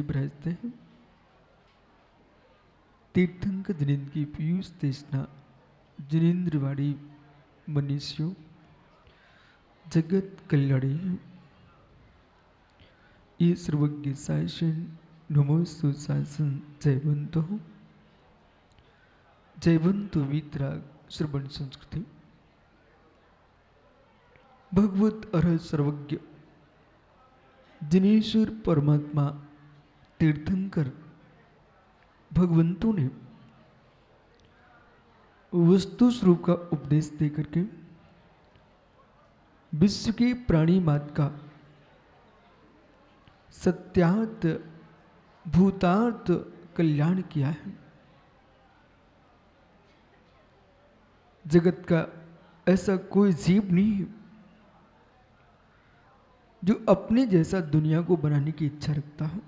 बरसते हैं। तीर्थंकर जिनेन्द्र की पीयूष देशना जिनेन्द्रवाड़ी मनीषियों जगत कल्याणी ये सर्वज्ञ शासन नमो सुशासन जयवंतो वितराग श्रवण संस्कृति भगवत अर्ह सर्वज्ञ जिनेश्वर परमात्मा तीर्थंकर भगवंतों ने वस्तु स्वरूप का उपदेश देकर के विश्व के प्राणी मात्र का सत्यार्थ भूतार्थ कल्याण किया है। जगत का ऐसा कोई जीव नहीं है जो अपने जैसा दुनिया को बनाने की इच्छा रखता हो।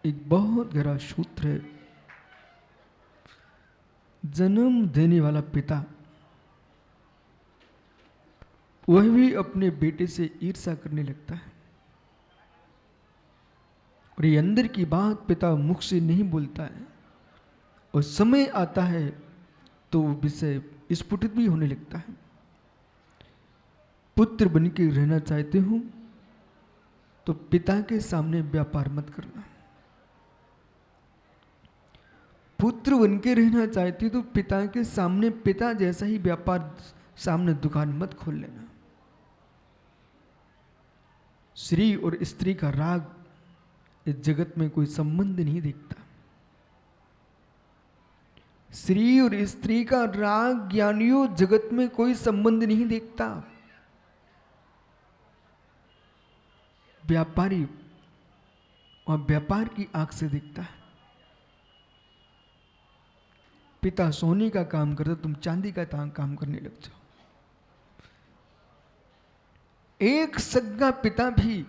एक बहुत गहरा सूत्र है। जन्म देने वाला पिता वह भी अपने बेटे से ईर्ष्या करने लगता है और ये अंदर की बात पिता मुख से नहीं बोलता है और समय आता है तो विषय स्फुटित भी होने लगता है। पुत्र बन के रहना चाहते हो तो पिता के सामने व्यापार मत करना। पुत्र बन के रहना चाहते हो तो पिता के सामने पिता जैसा ही व्यापार सामने दुकान मत खोल लेना। स्त्री और स्त्री का राग इस जगत में कोई संबंध नहीं देखता। स्त्री और स्त्री का राग ज्ञानियों जगत में कोई संबंध नहीं देखता। व्यापारी और व्यापार की आंख से देखता है। पिता सोने का काम करता, तुम चांदी का काम करने लग जाओ। एक सगा पिता भी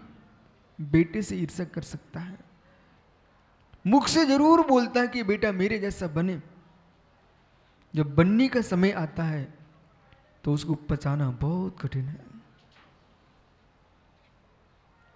बेटे से ईर्ष्या कर सकता है। मुख से जरूर बोलता है कि बेटा मेरे जैसा बने। जब बनने का समय आता है तो उसको पचाना बहुत कठिन है।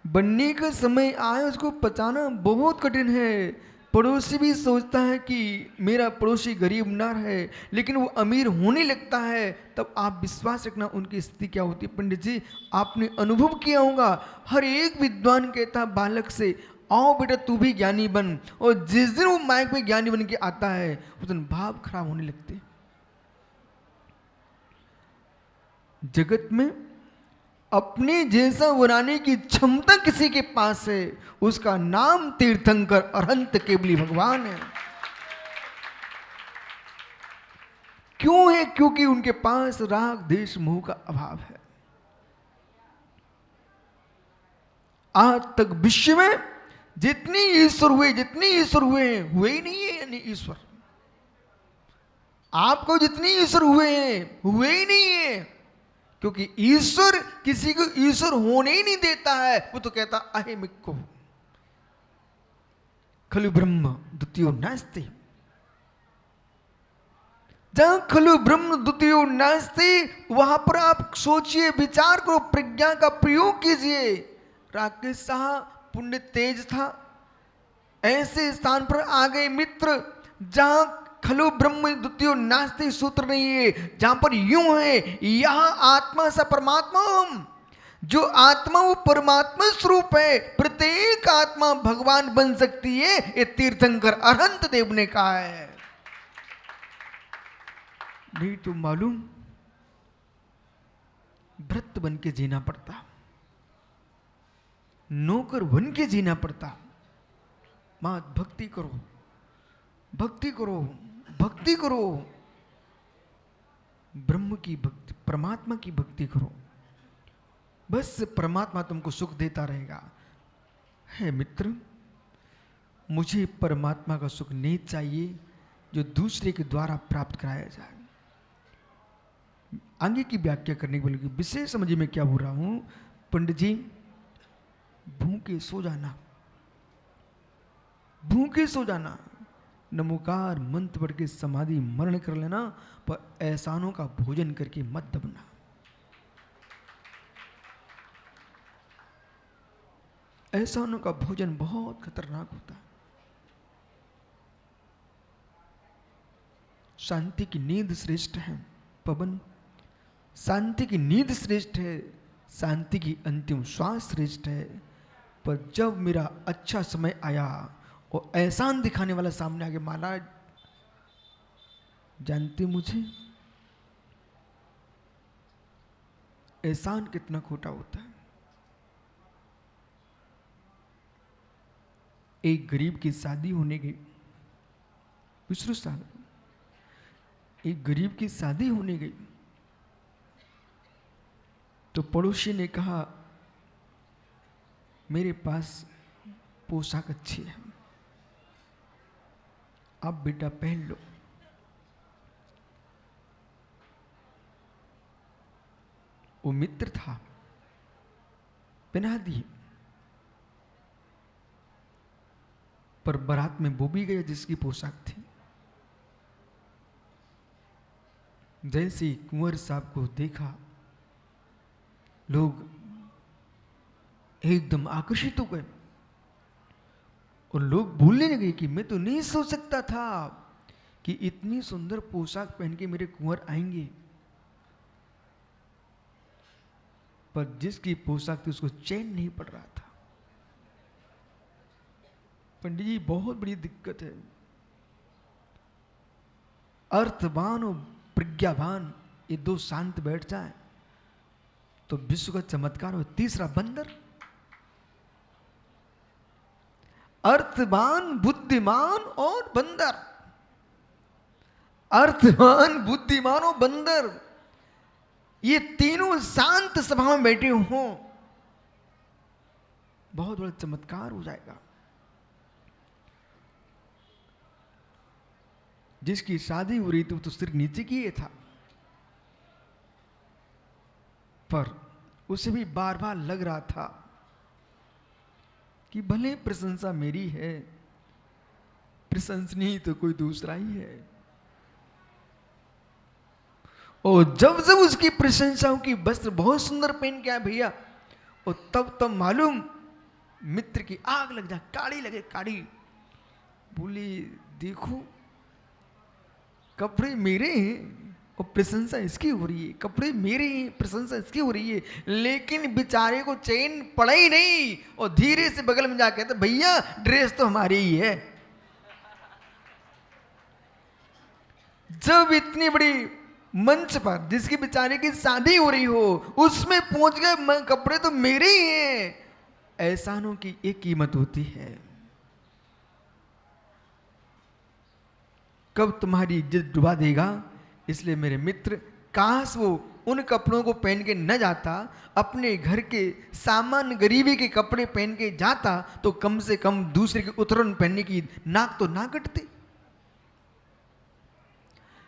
बनने का समय आए उसको पचाना बहुत कठिन है। पड़ोसी भी सोचता है कि मेरा पड़ोसी गरीब ना रहे, लेकिन वो अमीर होने लगता है तब आप विश्वास रखना उनकी स्थिति क्या होती है। पंडित जी आपने अनुभव किया होगा, हर एक विद्वान कहता बालक से आओ बेटा तू भी ज्ञानी बन, और जिस दिन वो माइक पे ज्ञानी बन के आता है उस दिन भाव खराब होने लगते हैं। जगत में अपने जैसा बनाने की क्षमता किसी के पास है, उसका नाम तीर्थंकर अरहंत केवली भगवान है। क्यों है? क्योंकि उनके पास राग देश मोह का अभाव है। आज तक विश्व में जितने ईश्वर हुए हुए ही नहीं है। यानी ईश्वर आपको जितने ईश्वर हुए ही नहीं है, क्योंकि ईश्वर किसी को ईश्वर होने ही नहीं देता है। वो तो कहता अहेमिको खलु ब्रह्म द्वितीयो नास्ति। जहां खलु ब्रह्म द्वितीयो नास्ति वहां पर आप सोचिए, विचार करो, प्रज्ञा का प्रयोग कीजिए। राकेश साहा पुण्य तेज था, ऐसे स्थान पर आ गए मित्र जहां खलु ब्रह्म द्वितीयो नास्ति सूत्र नहीं है, जहां पर यूं है यहां आत्मा सा परमात्मा। जो आत्मा वो परमात्मा स्वरूप है, प्रत्येक आत्मा भगवान बन सकती है, ये तीर्थंकर अरहंत देव ने कहा है। नहीं तो मालूम व्रत बन के जीना पड़ता, नौकर बन के जीना पड़ता। मां भक्ति करो, भक्ति करो, भक्ति करो, ब्रह्म की भक्ति, परमात्मा की भक्ति करो। बस परमात्मा तुमको सुख देता रहेगा। है मित्र, मुझे परमात्मा का सुख नहीं चाहिए जो दूसरे के द्वारा प्राप्त कराया जाए। आगे की व्याख्या करने के लिए विशेष समझिए मैं क्या बोल रहा हूं। पंडित जी भूखे सो जाना, भूखे सो जाना, नमोकार मंत्र पढ़ के समाधि मरण कर लेना, पर एहसानों का भोजन करके मत दबना। ऐसानों का भोजन बहुत खतरनाक होता है। शांति की नींद श्रेष्ठ है पवन, शांति की नींद श्रेष्ठ है, शांति की अंतिम श्वास श्रेष्ठ है। पर जब मेरा अच्छा समय आया और एहसान दिखाने वाला सामने आगे, महाराज जानते मुझे एहसान कितना खोटा होता है। एक गरीब की शादी होने गई, पिछले साल एक गरीब की शादी होने गई, तो पड़ोसी ने कहा मेरे पास पोशाक अच्छी है, आप बेटा पहन लो। वो मित्र था, पहना दी। पर बारात में वो भी गया जिसकी पोशाक थी। जैसे ही कुंवर साहब को देखा, लोग एकदम आकर्षित हो गए और लोग बोलने लगे कि मैं तो नहीं सोच सकता था कि इतनी सुंदर पोशाक पहन के मेरे कुंवर आएंगे। पर जिसकी पोशाक थी उसको चैन नहीं पड़ रहा था। पंडित जी, बहुत बड़ी दिक्कत है। अर्थवान और प्रज्ञावान ये दो शांत बैठ जाए तो विश्व का चमत्कार हो। तीसरा बंदर, अर्थवान, बुद्धिमान और बंदर। अर्थवान, बुद्धिमान और बंदर, ये तीनों शांत सभा में बैठे हों, बहुत बड़ा चमत्कार हो जाएगा। जिसकी शादी हो रही थी वो तो सिर नीचे किए था, पर उसे भी बार बार लग रहा था कि भले प्रशंसा मेरी है, प्रशंसनीय तो कोई दूसरा ही है। और जब जब उसकी प्रशंसा हो कि वस्त्र बहुत सुंदर पहन के आया भैया, और तब मालूम मित्र की आग लग जाए, काड़ी लगे काड़ी। बोली देखो कपड़े मेरे हैं और प्रशंसा इसकी हो रही है, कपड़े मेरे हैं प्रशंसा इसकी हो रही है, लेकिन बेचारे को चैन पड़ा ही नहीं। और धीरे से बगल में जाके कहते भैया ड्रेस तो हमारी ही है। जब इतनी बड़ी मंच पर जिसकी बेचारे की शादी हो रही हो उसमें पहुंच गए, कपड़े तो मेरे ही हैं। एहसानों की एक कीमत होती है। कब तुम्हारी इज्जत डुबा देगा। इसलिए मेरे मित्र, काश वो उन कपड़ों को पहन के न जाता, अपने घर के सामान्य गरीबी के कपड़े पहन के जाता, तो कम से कम दूसरे के उतरन पहनने की नाक तो ना कटती।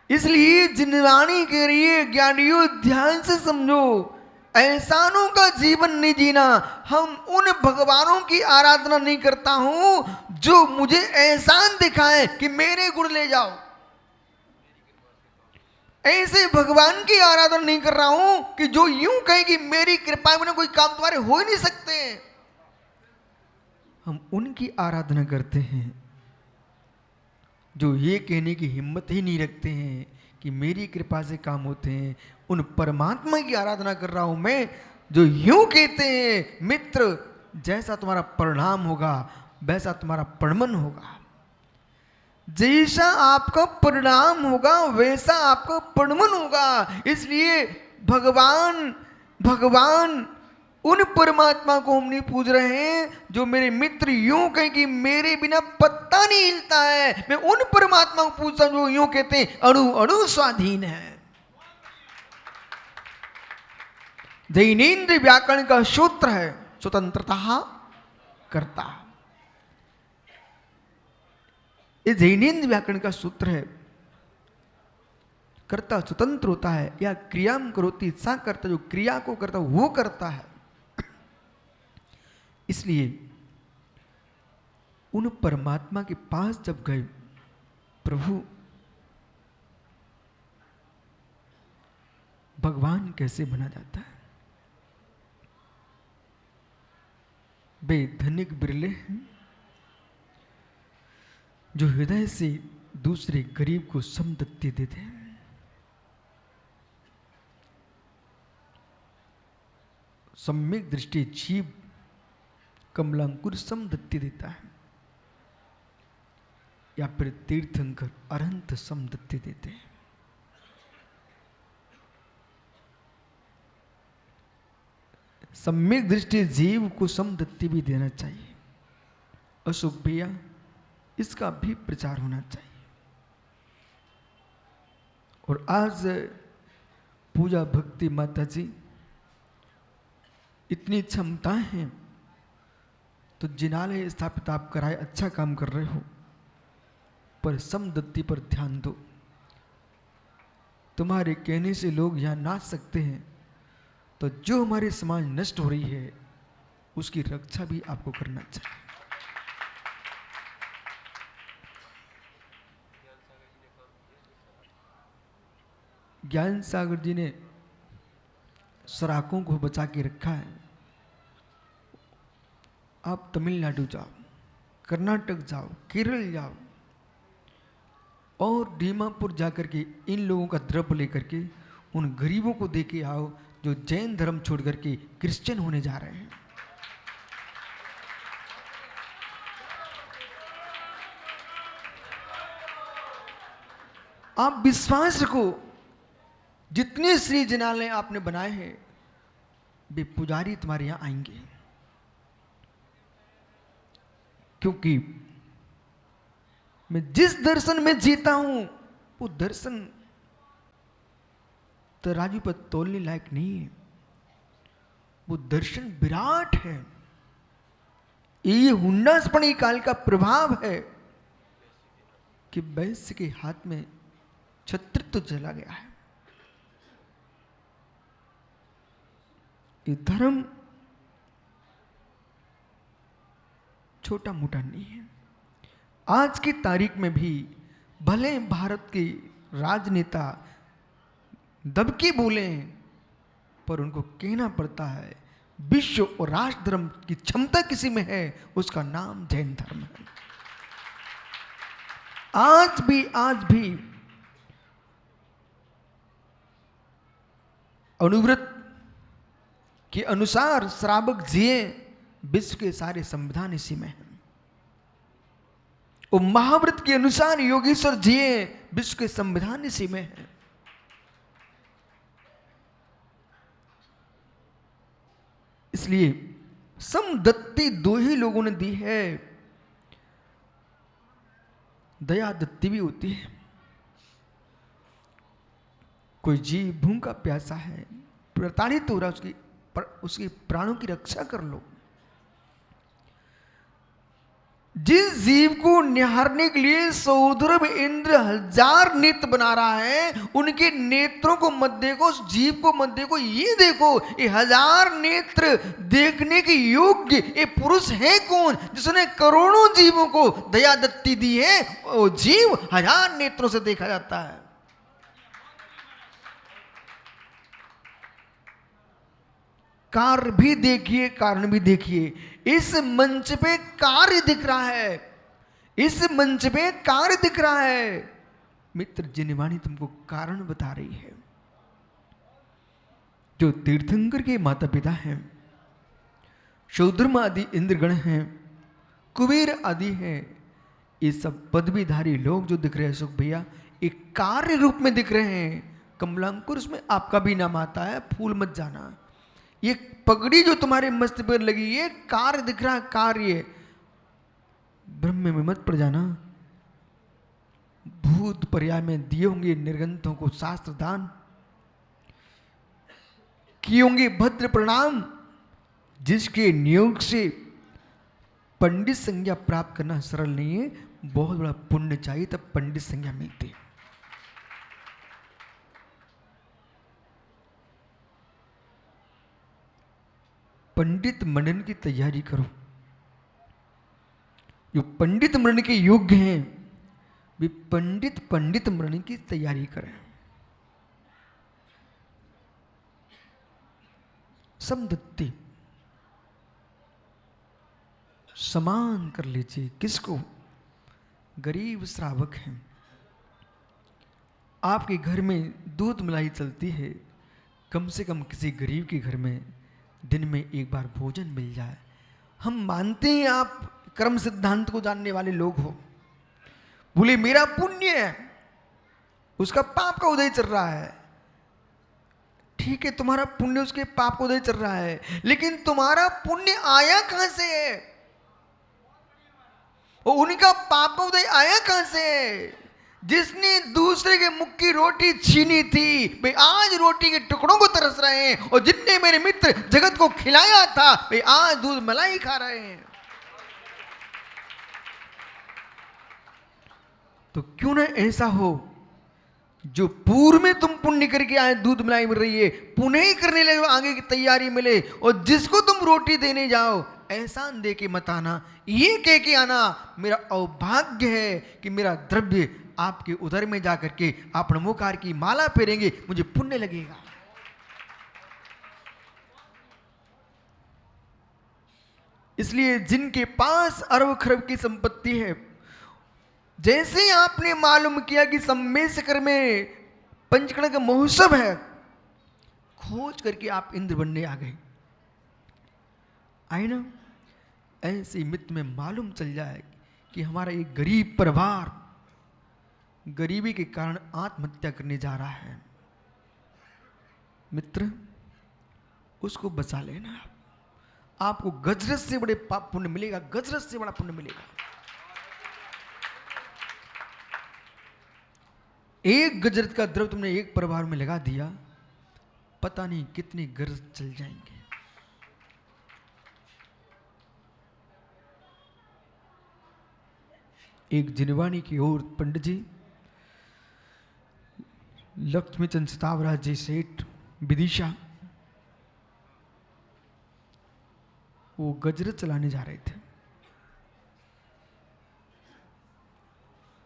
इसलिए जिनवाणी के लिए ज्ञानियों ध्यान से समझो, एहसानों का जीवन नहीं जीना। हम उन भगवानों की आराधना नहीं करता हूं जो मुझे एहसान दिखाए कि मेरे गुण ले जाओ। ऐसे भगवान की आराधना नहीं कर रहा हूं कि जो यूं कहे कि मेरी कृपा बिना कोई काम तुम्हारे हो ही नहीं सकते। हम उनकी आराधना करते हैं जो ये कहने की हिम्मत ही नहीं रखते हैं कि मेरी कृपा से काम होते हैं। उन परमात्मा की आराधना कर रहा हूं मैं जो यूं कहते हैं मित्र, जैसा तुम्हारा परिणाम होगा वैसा तुम्हारा परमन होगा। जैसा आपका परिणाम होगा वैसा आपका परमन होगा। इसलिए भगवान उन परमात्मा को हम नहीं पूज रहे हैं जो मेरे मित्र यूं कहें कि मेरे बिना पत्ता नहीं हिलता है। मैं उन परमात्मा को पूजता हूं जो यूं कहते हैं अणु अणु स्वाधीन है। जैनेन्द्र व्याकरण का सूत्र है स्वतंत्रता कर्ता। ये जैनेन्द्र व्याकरण का सूत्र है। कर्ता स्वतंत्र होता है या क्रिया करोति सा कर्ता, जो क्रिया को करता वो करता है। इसलिए उन परमात्मा के पास जब गए, प्रभु भगवान कैसे बना जाता है, वे धनिक बिरले हैं जो हृदय से दूसरे गरीब को समदत्ती देते हैं। सम्यक दृष्टि जीव कमलांकुर समदत्ती देता है, या फिर तीर्थंकर अनंत समदत्ती देते हैं। सम्यक दृष्टि जीव को समदत्ती भी देना चाहिए। अशोक भैया, इसका भी प्रचार होना चाहिए। और आज पूजा भक्ति माता जी इतनी क्षमताएं हैं, तो जिनालय स्थापित आप कराए, अच्छा काम कर रहे हो, पर समदत्ती पर ध्यान दो। तुम्हारे कहने से लोग यहां नाच सकते हैं, तो जो हमारे समाज नष्ट हो रही है उसकी रक्षा भी आपको करना चाहिए। ज्ञान सागर जी ने सराकों को बचा के रखा है। आप तमिलनाडु जाओ, कर्नाटक जाओ, केरल जाओ और दीमापुर जाकर के इन लोगों का द्रव्य लेकर के उन गरीबों को दे के आओ जो जैन धर्म छोड़ करके क्रिश्चियन होने जा रहे हैं। आप विश्वास रखो, जितने श्री जिनालय आपने बनाए हैं वे पुजारी तुम्हारे यहां आएंगे, क्योंकि मैं जिस दर्शन में जीता हूं वो दर्शन तराजू पर तोलने लायक नहीं है। वो दर्शन विराट है। ये हुंडासपणी काल का प्रभाव है कि वैश्य के हाथ में छत्रत्व चला गया है। ये धर्म छोटा मोटा नहीं है। आज की तारीख में भी भले भारत के राजनेता दबके बोले, पर उनको कहना पड़ता है विश्व और राष्ट्र धर्म की क्षमता किसी में है, उसका नाम जैन धर्म है। आज भी अनुव्रत के अनुसार श्रावक जिए, विश्व के सारे संविधान इसी में हैं। और महाव्रत के अनुसार योगेश्वर जिए, विश्व के संविधान इसी में है। इसलिए समदत्ती दो ही लोगों ने दी है, दया दत्ती भी होती है। कोई जीव भूखा प्यासा है, प्रताड़ित हो रहा है, उसकी प्राणों की रक्षा कर लो। जिस जीव को निहारने के लिए सौदर्भ इंद्र 1000 नेत्र बना रहा है, उनके नेत्रों को मत देखो, उस जीव को मत देखो, ये देखो ये 1000 नेत्र देखने के योग्य ये पुरुष है कौन, जिसने करोड़ों जीवों को दया दत्ती दी है। वो जीव 1000 नेत्रों से देखा जाता है। कार्य भी देखिए, कारण भी देखिए। इस मंच पे कार्य दिख रहा है, इस मंच पे कार्य दिख रहा है। मित्र जिनवाणी तुमको कारण बता रही है। जो तीर्थंकर के माता पिता हैं, शूद्रमा आदि इंद्रगण हैं, कुबेर आदि हैं, ये सब पदवीधारी लोग जो दिख रहे हैं सुख भैया, एक कार्य रूप में दिख रहे हैं। कमलांकुर उसमें आपका भी नाम आता है, फूल मत जाना। ये पगड़ी जो तुम्हारे मस्त पर लगी, ये कार्य दिख रहा है, कार्य। ब्रह्म में मत पड़ जाना। भूत पर्याय में दिए होंगे निर्गंथों को शास्त्र दान, किए होंगे भद्र प्रणाम, जिसके नियोग से पंडित संज्ञा प्राप्त करना सरल नहीं है। बहुत बड़ा पुण्य चाहिए तब पंडित संज्ञा मिलती है। पंडित मनन की तैयारी करो। जो पंडित मनन के योग्य हैं वे पंडित मनन की तैयारी करें। समदत्ती समान कर लीजिए। किसको? गरीब श्रावक हैं, आपके घर में दूध मलाई चलती है, कम से कम किसी गरीब के घर में दिन में एक बार भोजन मिल जाए। हम मानते हैं आप कर्म सिद्धांत को जानने वाले लोग हो। बोले मेरा पुण्य है, उसका पाप का उदय चल रहा है। ठीक है, तुम्हारा पुण्य उसके पाप का उदय चल रहा है, लेकिन तुम्हारा पुण्य आया कहां से है? और उनका पाप का उदय आया कहां से है? जिसने दूसरे के मुख की रोटी छीनी थी, वे आज रोटी के टुकड़ों को तरस रहे हैं, और जितने मेरे मित्र जगत को खिलाया था वे आज दूध मलाई खा रहे हैं। तो क्यों ना ऐसा हो, जो पूर्व में तुम पुण्य करके आए दूध मलाई मिल रही है, पुण्य करने लगे आगे की तैयारी मिले, और जिसको तुम रोटी देने जाओ एहसान दे के मत आना, ये कह के आना मेरा अभाग्य है कि मेरा द्रव्य आपके उदर में जाकर के आप नमोकार की माला फेरेंगे, मुझे पुण्य लगेगा। इसलिए जिनके पास अरब खरब की संपत्ति है, जैसे ही आपने मालूम किया कि सम्मेशकर में पंचकर्ण का महोत्सव है, खोज करके आप इंद्र बनने आ गए, आए ना। ऐसे मित्र में मालूम चल जाए कि हमारा एक गरीब परिवार गरीबी के कारण आत्महत्या करने जा रहा है, मित्र उसको बचा लेना। आपको गजरत से बड़े पाप पुण्य मिलेगा, गजरत से बड़ा पुण्य मिलेगा। एक गजरत का द्रव तुमने एक परिवार में लगा दिया, पता नहीं कितनी गरज चल जाएंगे। एक जिनवानी की ओर पंडित जी लक्ष्मीचंद सितावराज जी सेठ विदिशा, वो गजरत चलाने जा रहे थे।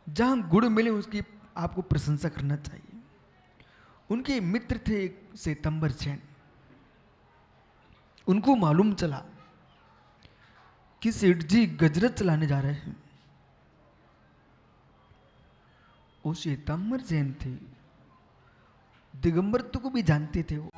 जहां गुड़ मिले उसकी आपको प्रशंसा करना चाहिए। उनके मित्र थे एक श्वेतंबर सेन, उनको मालूम चला कि सेठ जी गजरत चलाने जा रहे हैं। वो श्वेतंबर सेन थे, दिगंबर को भी जानते थे वो।